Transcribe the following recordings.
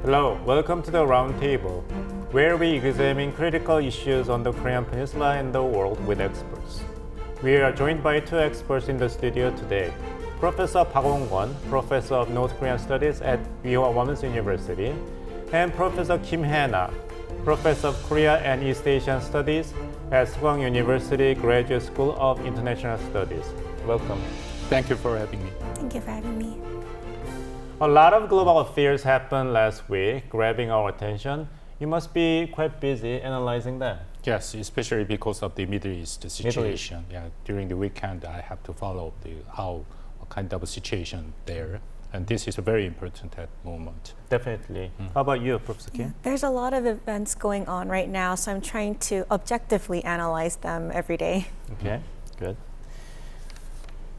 Hello, welcome to the Roundtable, where we examine critical issues on the Korean Peninsula and the world with experts. We are joined by two experts in the studio today. Professor Park Hong-kwon, Professor of North Korean Studies at Ewha Women's University, and Professor Kim Hae-na, Professor of Korea and East Asian Studies at Seoul University Graduate School of International Studies. Welcome. Thank you for having me. Thank you for having me. A lot of global affairs happened last week, grabbing our attention. You must be quite busy analyzing that. Yes, especially because of the Middle East situation. Yeah, during the weekend, I have to follow what kind of a situation there, and this is very important at the moment. Definitely. How about you, Professor Kim? There's a lot of events going on right now, so I'm trying to objectively analyze them every day. Okay, good.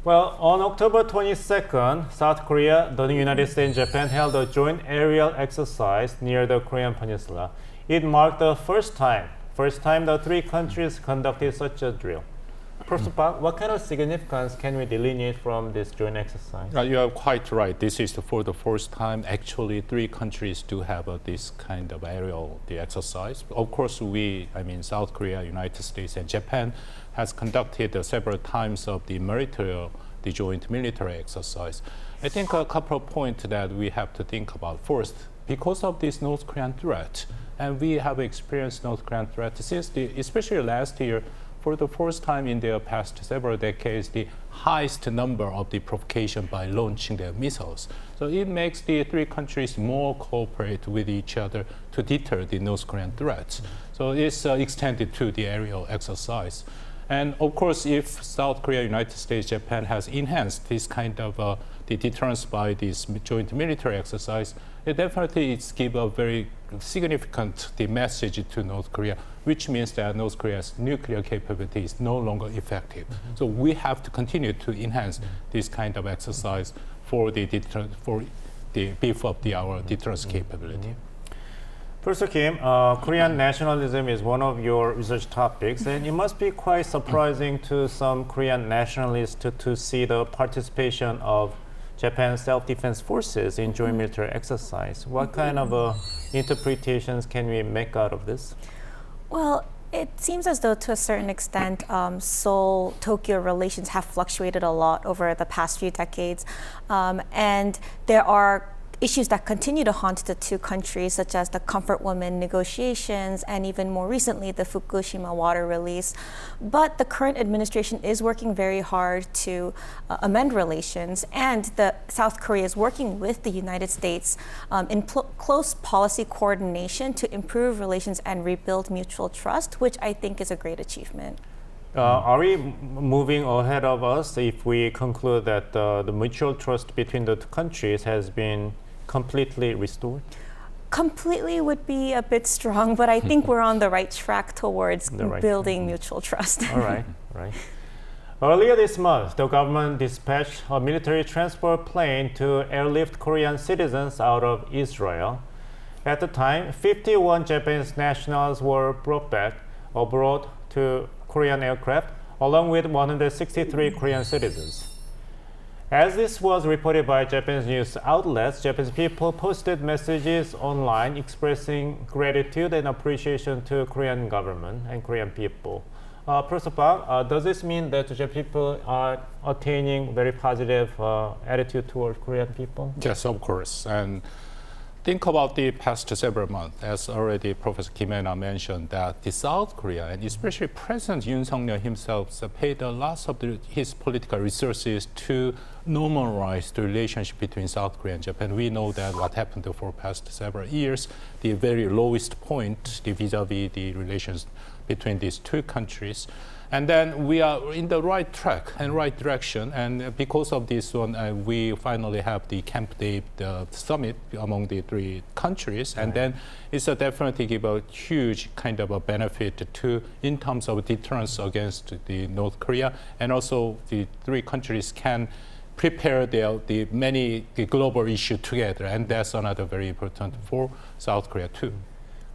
Well, on October 22nd, South Korea, the United States, and Japan held a joint aerial exercise near the Korean Peninsula. It marked the first time the three countries conducted such a drill. Professor Park, what kind of significance can we delineate from this joint exercise? You are quite right. This is for the first time. Actually, three countries do have this kind of aerial exercise. Of course, South Korea, United States, and Japan has conducted several times of the joint military exercise. I think a couple of points that we have to think about. First, because of this North Korean threat, and we have experienced North Korean threat since especially last year, for the first time in the past several decades, the highest number of the provocation by launching their missiles. So it makes the three countries more cooperate with each other to deter the North Korean threats. So it's extended to the aerial exercise. And of course, if South Korea, United States, Japan has enhanced this kind of the deterrence by this joint military exercise, it definitely gives a very significant message to North Korea, which means that North Korea's nuclear capability is no longer effective. So we have to continue to enhance this kind of exercise for the beef up our deterrence capability. Professor Kim, Korean nationalism is one of your research topics, and it must be quite surprising to some Korean nationalists to see the participation of Japan's self-defense forces in joint military exercise. What kind of interpretations can we make out of this? Well, it seems as though to a certain extent, Seoul-Tokyo relations have fluctuated a lot over the past few decades. And there are issues that continue to haunt the two countries, such as the Comfort Women negotiations and even more recently the Fukushima water release. But the current administration is working very hard to amend relations, and South Korea is working with the United States in close policy coordination to improve relations and rebuild mutual trust, which I think is a great achievement. Are we moving ahead of us if we conclude that the mutual trust between the two countries has been completely restored? Completely would be a bit strong, but I think we're on the right track towards building mutual trust. All right. Earlier this month, the government dispatched a military transport plane to airlift Korean citizens out of Israel. At the time, 51 Japanese nationals were brought back abroad to Korean aircraft, along with 163 Korean citizens. As this was reported by Japanese news outlets, Japanese people posted messages online expressing gratitude and appreciation to Korean government and Korean people. Professor Park, does this mean that Japanese people are attaining very positive attitude towards Korean people? Yes, of course. And think about the past several months, as already Professor Kim Hae-na mentioned, that the South Korea, and especially President Yoon Suk-yeol himself, paid a lot of his political resources to normalize the relationship between South Korea and Japan. We know that what happened for past several years, the very lowest point vis-a-vis the relations between these two countries. And then we are in the right track and right direction. And because of this one, we finally have the Camp David summit among the three countries. And then it's definitely give a huge kind of a benefit in terms of deterrence against the North Korea. And also the three countries can prepare the many global issues together. And that's another very important for South Korea too.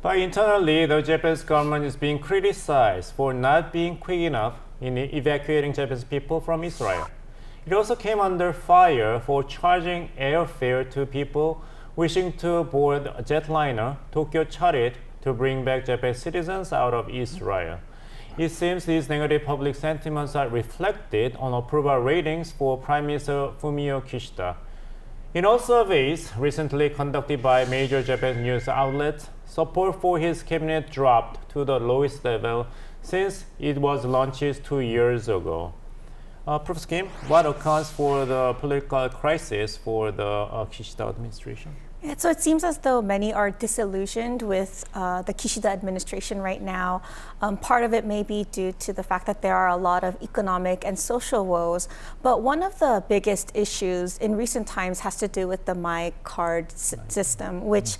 But internally, the Japanese government is being criticized for not being quick enough in evacuating Japanese people from Israel. It also came under fire for charging airfare to people wishing to board a jetliner Tokyo chartered to bring back Japanese citizens out of Israel. It seems these negative public sentiments are reflected on approval ratings for Prime Minister Fumio Kishida. In all surveys recently conducted by major Japanese news outlets, support for his cabinet dropped to the lowest level since it was launched 2 years ago. Professor Kim, what accounts for the political crisis for the Kishida administration? Yeah, so it seems as though many are disillusioned with the Kishida administration right now. Part of it may be due to the fact that there are a lot of economic and social woes. But one of the biggest issues in recent times has to do with the My Card system, which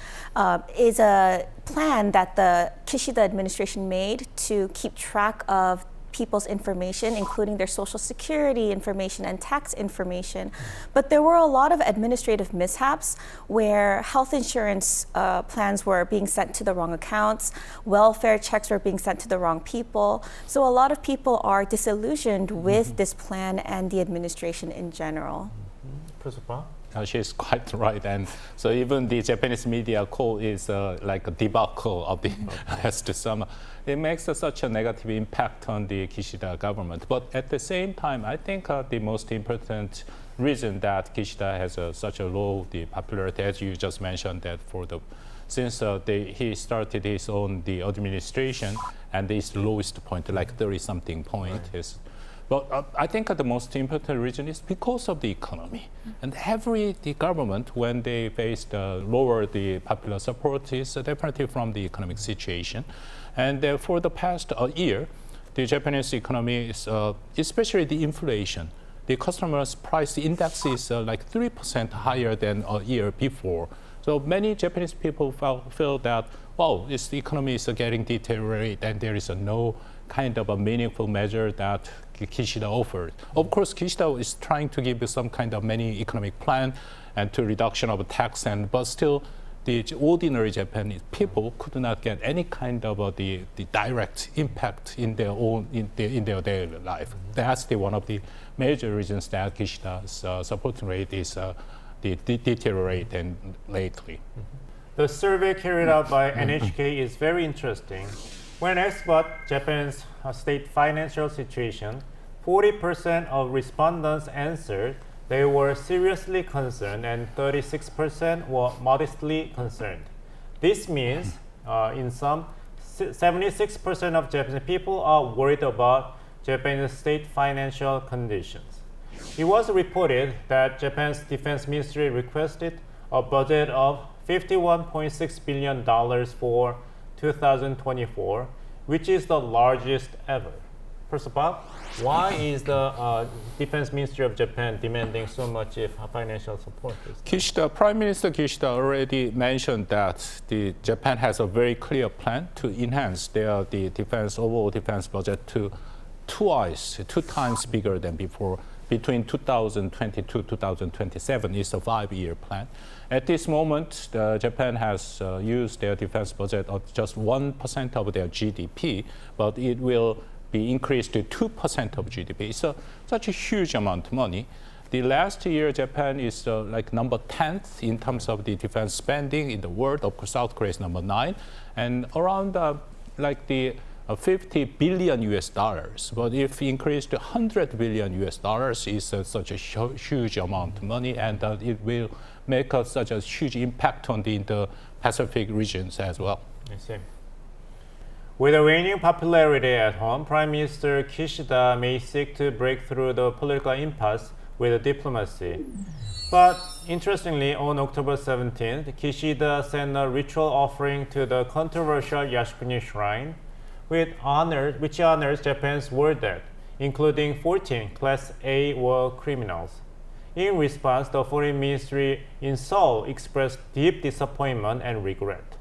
is a plan that the Kishida administration made to keep track of people's information, including their social security information and tax information. But there were a lot of administrative mishaps where health insurance plans were being sent to the wrong accounts, welfare checks were being sent to the wrong people. So a lot of people are disillusioned with this plan and the administration in general. Professor Park? She's quite right, and so even the Japanese media call is like a debacle of the last summer. It makes such a negative impact on the Kishida government. But at the same time, I think the most important reason that Kishida has such a low popularity, as you just mentioned, that since he started his own administration, and this lowest point, like 30-something point, is. But I think the most important reason is because of the economy. And the government, when they faced lower the popular support, is definitely from the economic situation. And for the past year, the Japanese economy is, especially the inflation, the customers' price index is like 3% higher than a year before. So many Japanese people feel that, wow, the economy is getting deteriorated and there is no kind of a meaningful measure that Kishida offered. Of course, Kishida is trying to give you some kind of many economic plan and to reduction of tax, but still the ordinary Japanese people could not get any kind of the direct impact in their own in their daily life. That's one of the major reasons that Kishida's support rate is deteriorating lately. The survey carried out by NHK is very interesting. When asked about Japan's state financial situation, 40% of respondents answered they were seriously concerned and 36% were modestly concerned. This means, in sum, 76% of Japanese people are worried about Japan's state financial conditions. It was reported that Japan's defense ministry requested a budget of $51.6 billion for 2024, which is the largest ever. First of all, why is the Defense Ministry of Japan demanding so much financial support? Prime Minister Kishida already mentioned that Japan has a very clear plan to enhance the overall defense budget to two times bigger than before. Between 2022 2027 is a 5-year plan. At this moment, Japan has used their defense budget of just 1% of their GDP, but it will be increased to 2% of GDP. So such a huge amount of money. The last year, Japan is like number 10th in terms of the defense spending in the world. Of course, South Korea is number 9, and around 50 billion US dollars. But if increased to 100 billion US dollars is such a huge amount of money, and it will make such a huge impact on the Indo-Pacific regions as well. I see. With a waning popularity at home, Prime Minister Kishida may seek to break through the political impasse with diplomacy. But interestingly, on October 17th, Kishida sent a ritual offering to the controversial Yasukuni Shrine, which honors Japan's war debt, including 14 Class A war criminals. In response, the Foreign Ministry in Seoul expressed deep disappointment and regret.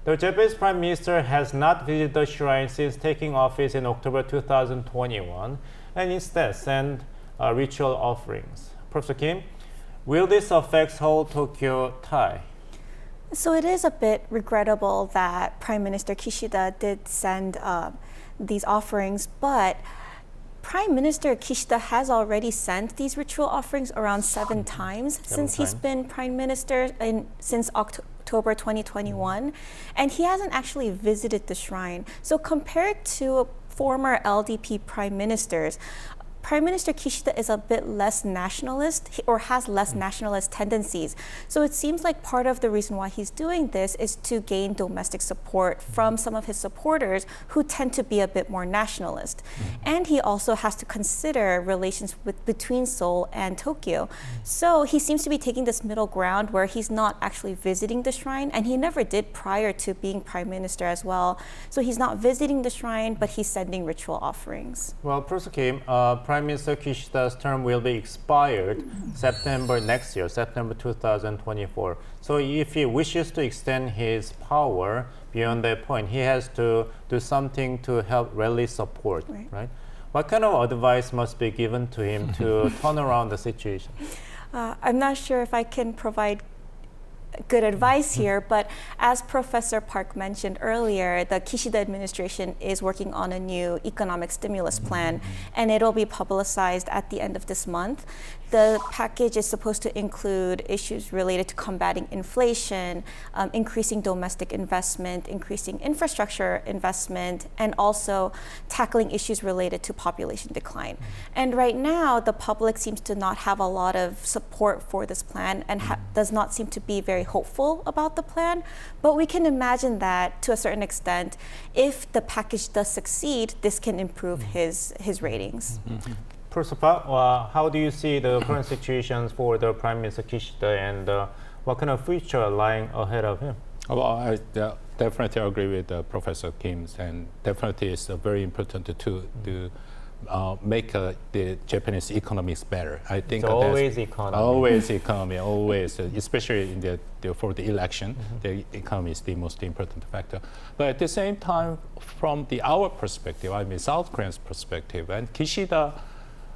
The Japanese Prime Minister has not visited the shrine since taking office in October 2021 and instead sent ritual offerings. Professor Kim, will this affect Seoul-Tokyo tie? So it is a bit regrettable that Prime Minister Kishida did send these offerings, but Prime Minister Kishida has already sent these ritual offerings around 7 times since he's been Prime Minister since October 2021, and he hasn't actually visited the shrine. So compared to former LDP prime ministers, Prime Minister Kishida is a bit less nationalist or has less nationalist tendencies. So it seems like part of the reason why he's doing this is to gain domestic support from some of his supporters who tend to be a bit more nationalist. And he also has to consider relations between Seoul and Tokyo. So he seems to be taking this middle ground where he's not actually visiting the shrine, and he never did prior to being prime minister as well. So he's not visiting the shrine, but he's sending ritual offerings. Well, Professor Kim, Prime Minister Kishida's term will be expired September next year, September 2024. So if he wishes to extend his power beyond that point, he has to do something to help rally support, right? What kind of advice must be given to him to turn around the situation? I'm not sure if I can provide good advice here, but as Professor Park mentioned earlier, the Kishida administration is working on a new economic stimulus plan, and it'll be publicized at the end of this month. The package is supposed to include issues related to combating inflation, increasing domestic investment, increasing infrastructure investment, and also tackling issues related to population decline. And right now, the public seems to not have a lot of support for this plan and does not seem to be very hopeful about the plan. But we can imagine that to a certain extent, if the package does succeed, this can improve his ratings. Professor Park, how do you see the current situations for the Prime Minister Kishida, and what kind of future lying ahead of him? Well, I definitely agree with Professor Kim, and definitely it's very important to make the Japanese economics better. I think it's always economy. Always economy, always, especially in for the election, the economy is the most important factor. But at the same time, from our perspective, I mean South Korea's perspective, and Kishida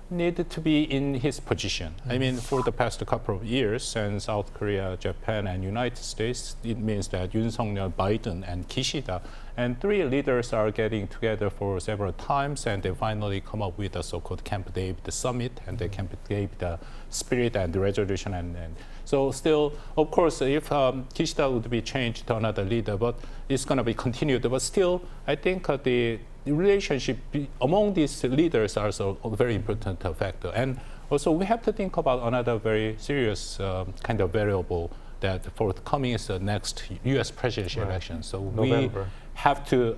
needed to be in his position. I mean, for the past couple of years, and South Korea, Japan, and United States, it means that Yoon Suk-yeol, Biden, and Kishida, and 3 leaders are getting together for several times, and they finally come up with the so-called Camp David summit, and the Camp David spirit and the resolution. And so still, of course, if Kishida would be changed to another leader, but it's going to be continued. But still, I think the relationship among these leaders are also a very important factor. And also we have to think about another very serious kind of variable that forthcoming is the next US presidential election. So November. We have to,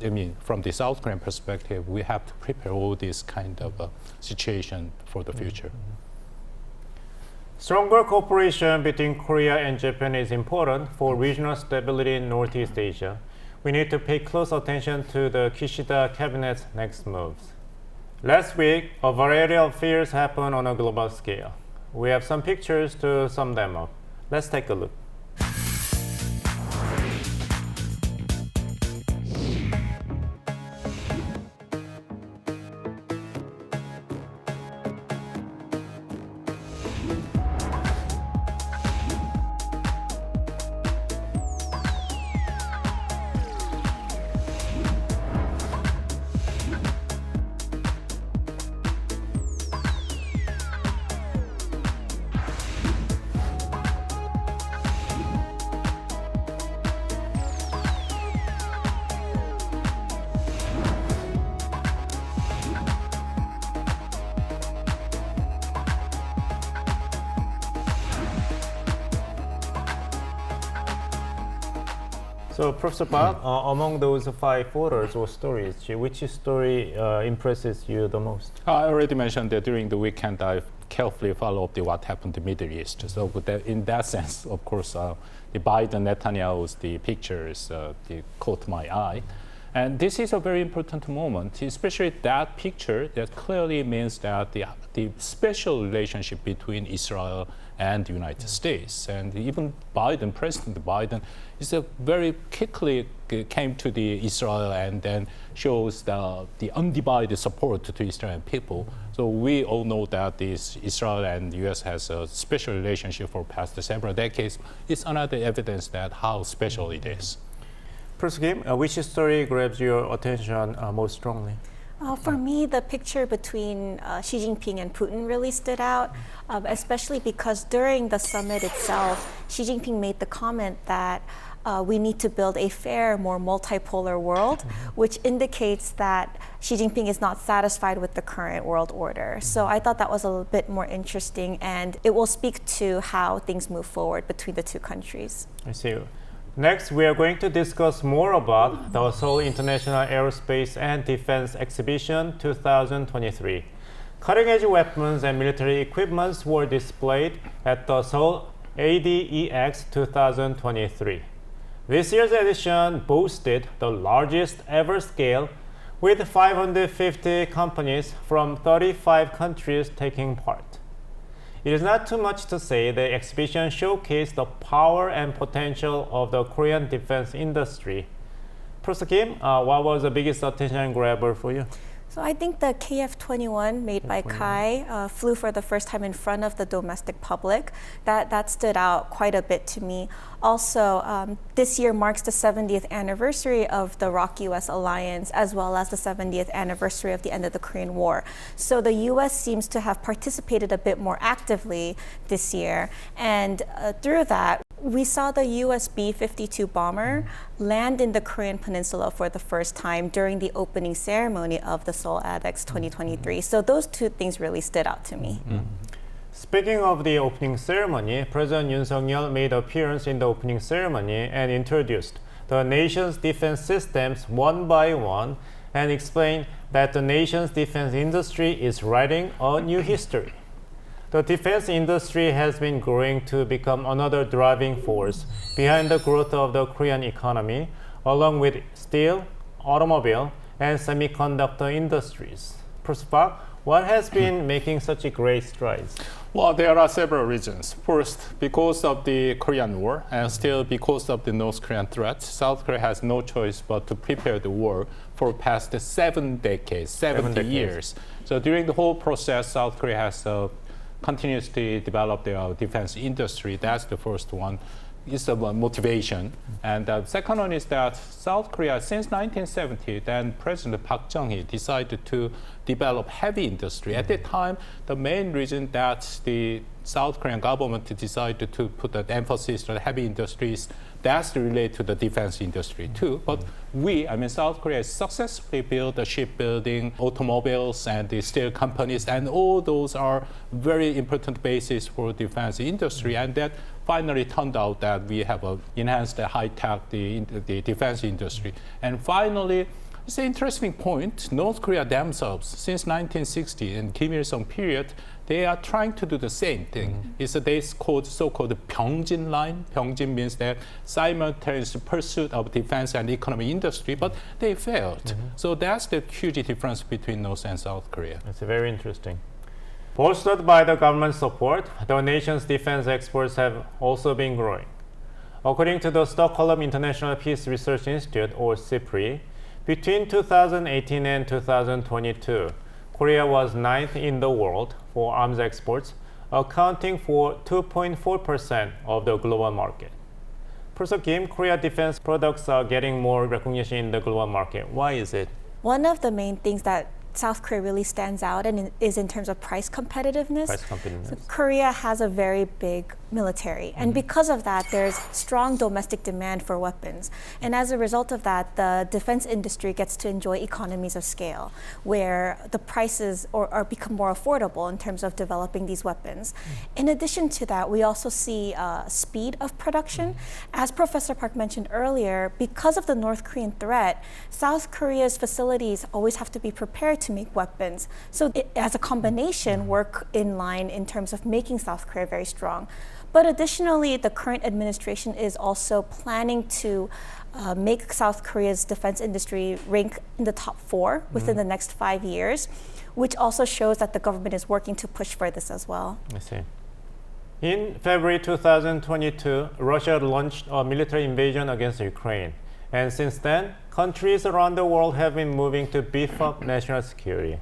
I mean, from the South Korean perspective, we have to prepare all this kind of situation for the future. Stronger cooperation between Korea and Japan is important for regional stability in Northeast Asia. We need to pay close attention to the Kishida cabinet's next moves. Last week, a variety of fears happened on a global scale. We have some pictures to sum them up. Let's take a look. So, Professor Park, among those 5 photos or stories, which story impresses you the most? I already mentioned that during the weekend I carefully followed what happened in the Middle East. So in that sense, of course, the Biden Netanyahu's the pictures caught my eye. And this is a very important moment, especially that picture that clearly means that the special relationship between Israel and the United States. And even President Biden, is very quickly came to the Israel and then shows the undivided support to Israeli people. So we all know that Israel and the U.S. has a special relationship for past several decades. It's another evidence that how special it is. Professor Kim, which story grabs your attention most strongly? For me, the picture between Xi Jinping and Putin really stood out, especially because during the summit itself, Xi Jinping made the comment that we need to build a fair, more multipolar world, which indicates that Xi Jinping is not satisfied with the current world order. So I thought that was a little bit more interesting, and it will speak to how things move forward between the two countries. I see. Next, we are going to discuss more about the Seoul International Aerospace and Defense Exhibition 2023. Cutting-edge weapons and military equipments were displayed at the Seoul ADEX 2023. This year's edition boasted the largest ever scale, with 550 companies from 35 countries taking part. It is not too much to say the exhibition showcased the power and potential of the Korean defense industry. Professor Kim, what was the biggest attention grabber for you? So I think the KF-21 made by Kai flew for the first time in front of the domestic public. That stood out quite a bit to me. Also, this year marks the 70th anniversary of the ROK-US alliance, as well as the 70th anniversary of the end of the Korean War. So the US seems to have participated a bit more actively this year. And through that, we saw the US B-52 bomber land in the Korean Peninsula for the first time during the opening ceremony of the Seoul ADEX 2023. So those two things really stood out to me. Speaking of the opening ceremony, President Yoon Suk-yeol made an appearance in the opening ceremony and introduced the nation's defense systems one by one and explained that the nation's defense industry is writing a new history. The defense industry has been growing to become another driving force behind the growth of the Korean economy, along with steel, automobile, and semiconductor industries. Professor Park, what has been making such a great strides? Well, there are several reasons. First, because of the Korean War, and still because of the North Korean threat, South Korea has no choice but to prepare the war for past 7 decades, 70 years. So during the whole process, South Korea has continuously developed their defense industry. That's the first one. It's about motivation. And the second one is that South Korea, since 1970, then President Park Chung-hee decided to develop heavy industry. At that time, the main reason that the South Korean government decided to put that emphasis on heavy industries, that's related to the defense industry too. But South Korea successfully built the shipbuilding, automobiles, and the steel companies, and all those are very important bases for defense industry. And that finally turned out that we have enhanced the high-tech, the defense industry. And finally, it's an interesting point. North Korea themselves, since 1960 and Kim Il-sung period, they are trying to do the same thing. It's a so-called Pyeongjin line. Pyeongjin means that simultaneous pursuit of defense and economy industry, but they failed. So that's the huge difference between North and South Korea. That's very interesting. Bolstered by the government support, the nation's defense exports have also been growing. According to the Stockholm International Peace Research Institute, or SIPRI, between 2018 and 2022, Korea was 9th in the world for arms exports, accounting for 2.4% of the global market. Professor Kim, Korea defense products are getting more recognition in the global market. Why is it? One of the main things that South Korea really stands out and is in terms of price competitiveness. So Korea has a very big military, and because of that, there's strong domestic demand for weapons. And as a result of that, the defense industry gets to enjoy economies of scale, where the prices are become more affordable in terms of developing these weapons. In addition to that, we also see speed of production. As Professor Park mentioned earlier, because of the North Korean threat, South Korea's facilities always have to be prepared to make weapons. So it, as a combination, work in line in terms of making South Korea very strong. But additionally, the current administration is also planning to make South Korea's defense industry rank in the top 4 within the next 5 years, which also shows that the government is working to push for this as well. I see. In February 2022, Russia launched a military invasion against Ukraine. And since then, countries around the world have been moving to beef up national security,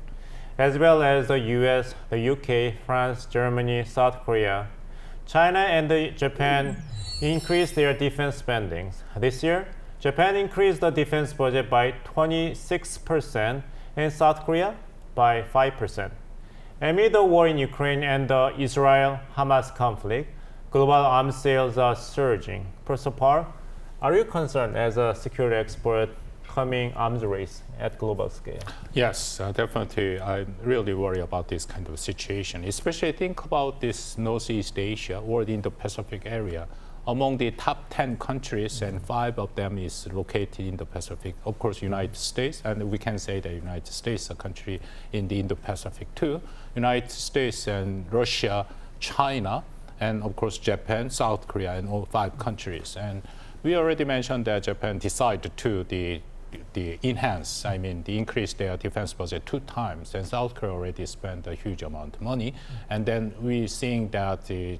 as well as the US, the UK, France, Germany, South Korea. China and Japan increased their defense spending. This year, Japan increased the defense budget by 26%, and South Korea by 5%. Amid the war in Ukraine and the Israel-Hamas conflict, global arms sales are surging. Professor Park, are you concerned as a security expert coming arms race at global scale? Yes, definitely. I really worry about this kind of situation, especially think about this Northeast Asia or the Indo-Pacific area. Among the top 10 countries, and 5 of them is located in the Pacific. Of course, United States, and we can say that United States is a country in the Indo-Pacific too. United States and Russia, China, and of course Japan, South Korea, and all 5 countries. And we already mentioned that Japan decided to the increase their defense budget 2 times, and South Korea already spent a huge amount of money. And then we're seeing that the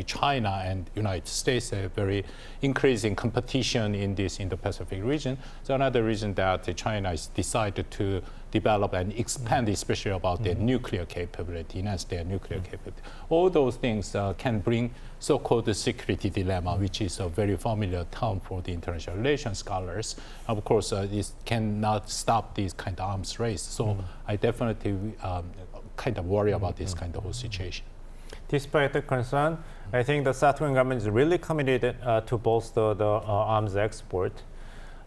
China and United States are very increasing competition in this Indo-Pacific region. So another reason that China has decided to develop and expand, especially about their nuclear capability, enhance their nuclear capability. All those things can bring so-called security dilemma, which is a very familiar term for the international relations scholars. Of course, this cannot stop this kind of arms race. So I definitely kind of worry about this kind of whole situation. Despite the concern, I think the South Korean government is really committed to bolster the arms export.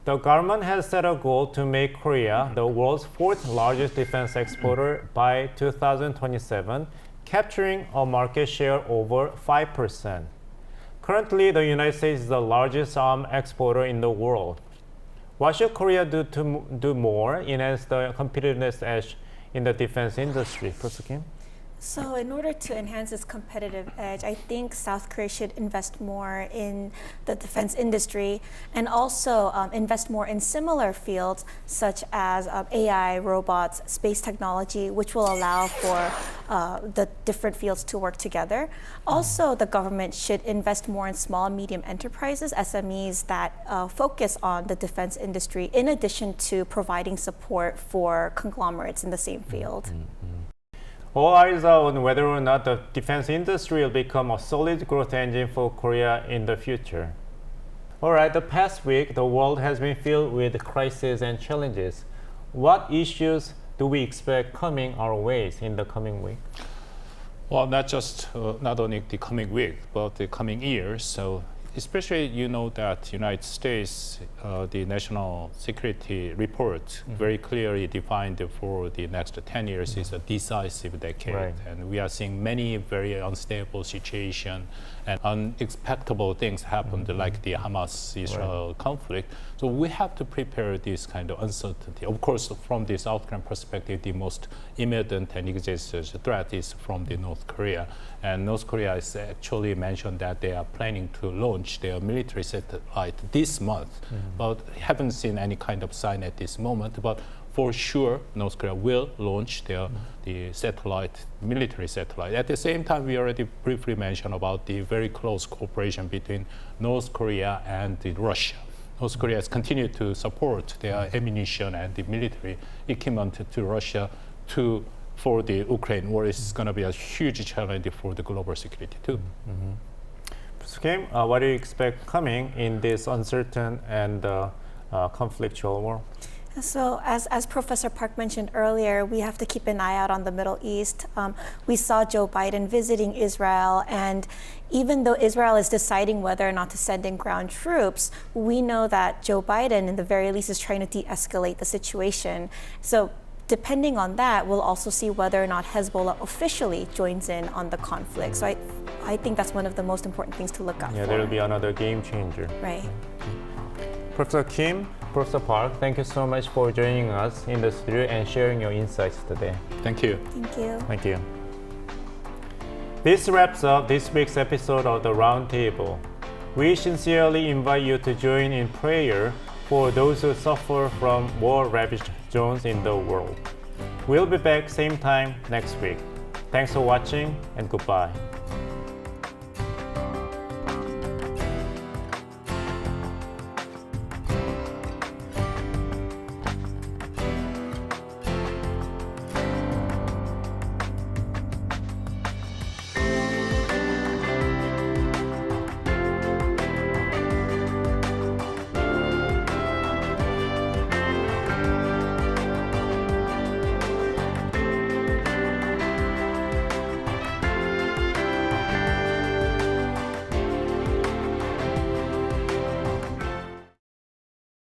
The government has set a goal to make Korea the world's 4th largest defense exporter by 2027, capturing a market share over 5%. Currently, the United States is the largest arms exporter in the world. What should Korea do to do more, enhance the competitiveness edge in the defense industry? Professor Kim? So in order to enhance its competitive edge, I think South Korea should invest more in the defense industry and also invest more in similar fields such as AI, robots, space technology, which will allow for the different fields to work together. Also, the government should invest more in small and medium enterprises, SMEs, that focus on the defense industry in addition to providing support for conglomerates in the same field. All eyes are on whether or not the defense industry will become a solid growth engine for Korea in the future. All right, the past week, the world has been filled with crises and challenges. What issues do we expect coming our ways in the coming week? Well, not only the coming week, but the coming years. So especially, you know that United States, the national security report very clearly defined for the next 10 years is a decisive decade. Right. And we are seeing many very unstable situations and unexpected things happened like the Hamas-Israel conflict. So we have to prepare this kind of uncertainty. Of course, from the South Korean perspective, the most immediate and existential threat is from the North Korea. And North Korea has actually mentioned that they are planning to launch their military satellite this month, but haven't seen any kind of sign at this moment. But for sure, North Korea will launch the satellite, military satellite. At the same time, we already briefly mentioned about the very close cooperation between North Korea and Russia. North Korea has continued to support their ammunition and the military equipment to Russia for the Ukraine war. Is going to be a huge challenge for the global security too. Professor Kim, what do you expect coming in this uncertain and conflictual world? So as Professor Park mentioned earlier, we have to keep an eye out on the Middle East. We saw Joe Biden visiting Israel, and even though Israel is deciding whether or not to send in ground troops, we know that Joe Biden, in the very least, is trying to de-escalate the situation. So depending on that, we'll also see whether or not Hezbollah officially joins in on the conflict. So I think that's one of the most important things to look out for. Yeah, there will be another game changer. Right. Professor Kim, Professor Park, thank you so much for joining us in the studio and sharing your insights today. Thank you. Thank you. Thank you. This wraps up this week's episode of the Roundtable. We sincerely invite you to join in prayer for those who suffer from war-ravaged zones in the world. We'll be back same time next week. Thanks for watching and goodbye.